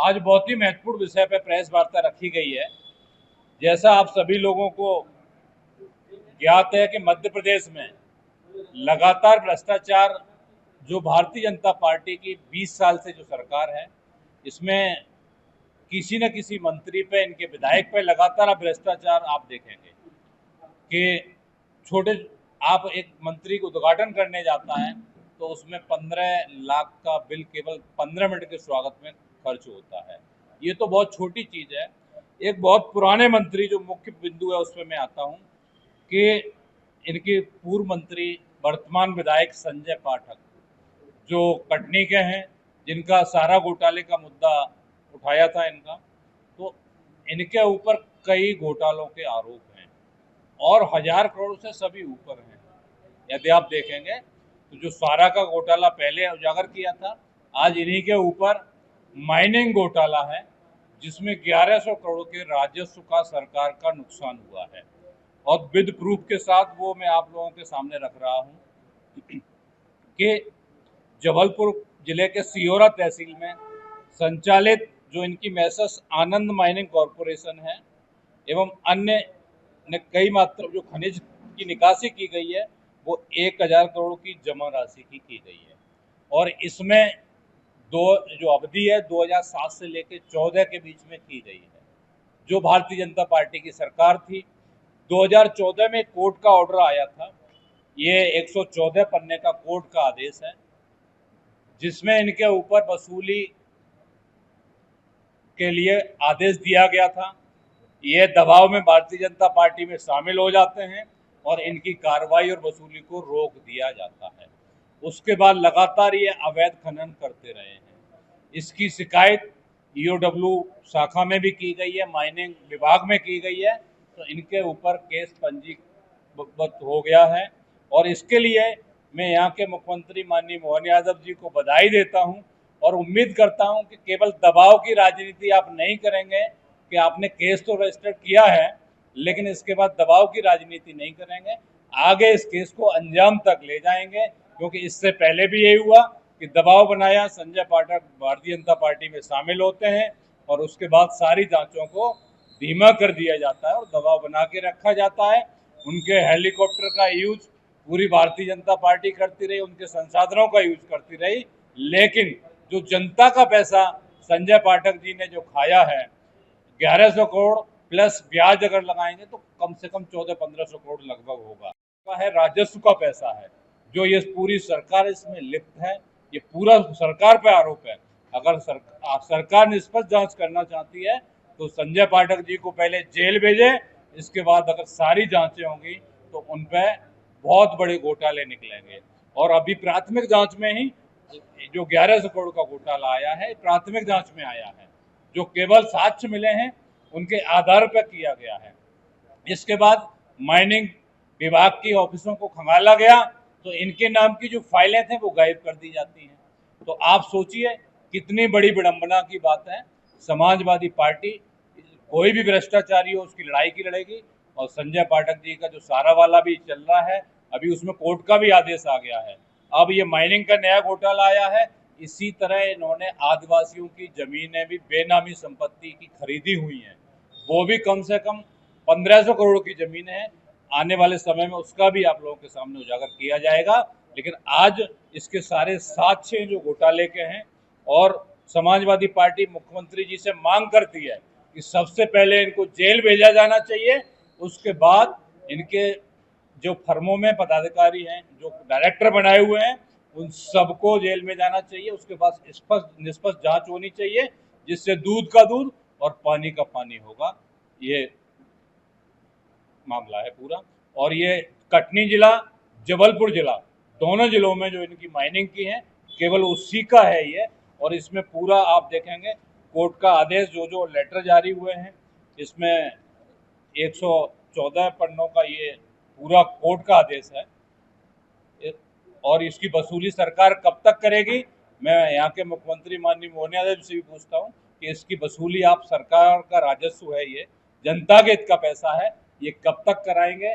आज बहुत ही महत्वपूर्ण विषय पर प्रेस वार्ता रखी गई है। जैसा आप सभी लोगों को ज्ञात है कि मध्य प्रदेश में लगातार भ्रष्टाचार, जो भारतीय जनता पार्टी की 20 साल से जो सरकार है, इसमें किसी न किसी मंत्री पे, इनके विधायक पे लगातार आप भ्रष्टाचार आप देखेंगे कि छोटे, आप एक मंत्री को उद्घाटन करने जाता है तो उसमें 15 लाख का बिल केवल 15 मिनट के स्वागत में खर्च होता है। ये तो बहुत छोटी चीज है। एक बहुत पुराने मंत्री, जो मुख्य बिंदु है उसमें मैं आता हूँ कि इनके पूर्व मंत्री, वर्तमान विधायक संजय पाठक, जो कटनी के हैं, जिनका सारा घोटाले का मुद्दा उठाया था इनका, तो इनके ऊपर कई घोटालों के आरोप हैं और 1000 करोड़ से सभी ऊपर हैं। यदि आप देखेंगे तो जो सारा का घोटाला पहले उजागर किया था, आज इन्हीं के ऊपर माइनिंग घोटाला है, जिसमें 1100 करोड़ के राजस्व का सरकार का नुकसान हुआ है। और विद प्रूफ के साथ वो मैं आप लोगों के सामने रख रहा हूं कि जबलपुर जिले के सियोरा तहसील में संचालित जो इनकी मैसर्स आनंद माइनिंग कॉरपोरेशन है एवं अन्य ने कई मात्रा जो खनिज की निकासी की गई है, वो 1000 करोड़ की जमा राशि की गई है। और इसमें दो जो अवधि है 2007 से लेकर 14 के बीच में की गई है। जो भारतीय जनता पार्टी की सरकार थी, 2014 में कोर्ट का ऑर्डर आया था, ये 114 पन्ने का कोर्ट का आदेश है, जिसमें इनके ऊपर वसूली के लिए आदेश दिया गया था। ये दबाव में भारतीय जनता पार्टी में शामिल हो जाते हैं और इनकी कार्रवाई और वसूली को रोक दिया जाता है। उसके बाद लगातार ये अवैध खनन करते रहे हैं। इसकी शिकायत ईओडब्ल्यू शाखा में भी की गई है, माइनिंग विभाग में की गई है, तो इनके ऊपर केस पंजीबद्ध हो गया है। और इसके लिए मैं यहाँ के मुख्यमंत्री माननीय मोहन यादव जी को बधाई देता हूँ और उम्मीद करता हूँ कि केवल दबाव की राजनीति आप नहीं करेंगे कि आपने केस तो रजिस्टर किया है, लेकिन इसके बाद दबाव की राजनीति नहीं करेंगे, आगे इस केस को अंजाम तक ले जाएंगे। क्योंकि इससे पहले भी यही हुआ कि दबाव बनाया, संजय पाठक भारतीय जनता पार्टी में शामिल होते हैं और उसके बाद सारी जांचों को धीमा कर दिया जाता है और दबाव बना के रखा जाता है। उनके हेलीकॉप्टर का यूज पूरी भारतीय जनता पार्टी करती रही, उनके संसाधनों का यूज करती रही, लेकिन जो जनता का पैसा संजय पाठक जी ने जो खाया है, 1100 करोड़ प्लस ब्याज अगर लगाएंगे तो कम से कम 1400-1500 करोड़ लगभग होगा है, राजस्व का पैसा है, जो ये पूरी सरकार इसमें लिप्त है। ये पूरा सरकार पे आरोप है। अगर सरकार निष्पक्ष जांच करना चाहती है तो संजय पाठक जी को पहले जेल भेजे, इसके बाद अगर सारी जांचें होंगी तो उन पर बहुत बड़े घोटाले निकलेंगे। और अभी प्राथमिक जांच में ही जो 1100 करोड़ का घोटाला आया है, प्राथमिक जांच में आया है, जो केवल साक्ष्य मिले हैं उनके आधार पर किया गया है। इसके बाद माइनिंग विभाग की ऑफिसों को खंगाला गया तो इनके नाम की जो फाइलें थे वो गायब कर दी जाती हैं। तो आप सोचिए कितनी बड़ी विडंबना की बात है। समाजवादी पार्टी कोई भी भ्रष्टाचारी हो उसकी लड़ाई की लड़ेगी, और संजय पाठक जी का जो सारा वाला भी चल रहा है, अभी उसमें कोर्ट का भी आदेश आ गया है। अब ये माइनिंग का नया घोटाला आया है। इसी तरह इन्होंने आदिवासियों की जमीनें भी बेनामी संपत्ति की खरीदी हुई हैं, वो भी कम से कम 1500 करोड़ की जमीन है। आने वाले समय में उसका भी आप लोगों के सामने उजागर किया जाएगा। लेकिन आज इसके सारे साक्ष्य जो घोटाले के हैं, और समाजवादी पार्टी मुख्यमंत्री जी से मांग करती है कि सबसे पहले इनको जेल भेजा जाना चाहिए, उसके बाद इनके जो फर्मों में पदाधिकारी हैं, जो डायरेक्टर बनाए हुए हैं, उन सबको जेल में जाना चाहिए। उसके बाद स्पष्ट निष्पक्ष जांच होनी चाहिए, जिससे दूध का दूध और पानी का पानी होगा। ये मामला है पूरा। और ये कटनी जिला, जबलपुर जिला, दोनों जिलों में जो इनकी माइनिंग की है, केवल उसी का है ये। और इसमें पूरा आप देखेंगे कोर्ट का आदेश, जो जो लेटर जारी हुए हैं, इसमें 114 पन्नों का ये पूरा कोर्ट का आदेश है। और इसकी वसूली सरकार कब तक करेगी? मैं यहाँ के मुख्यमंत्री माननीय मोहन यादव से भी पूछता हूँ कि इसकी वसूली आप, सरकार का राजस्व है, ये जनता के हित का पैसा है, ये कब तक कराएंगे?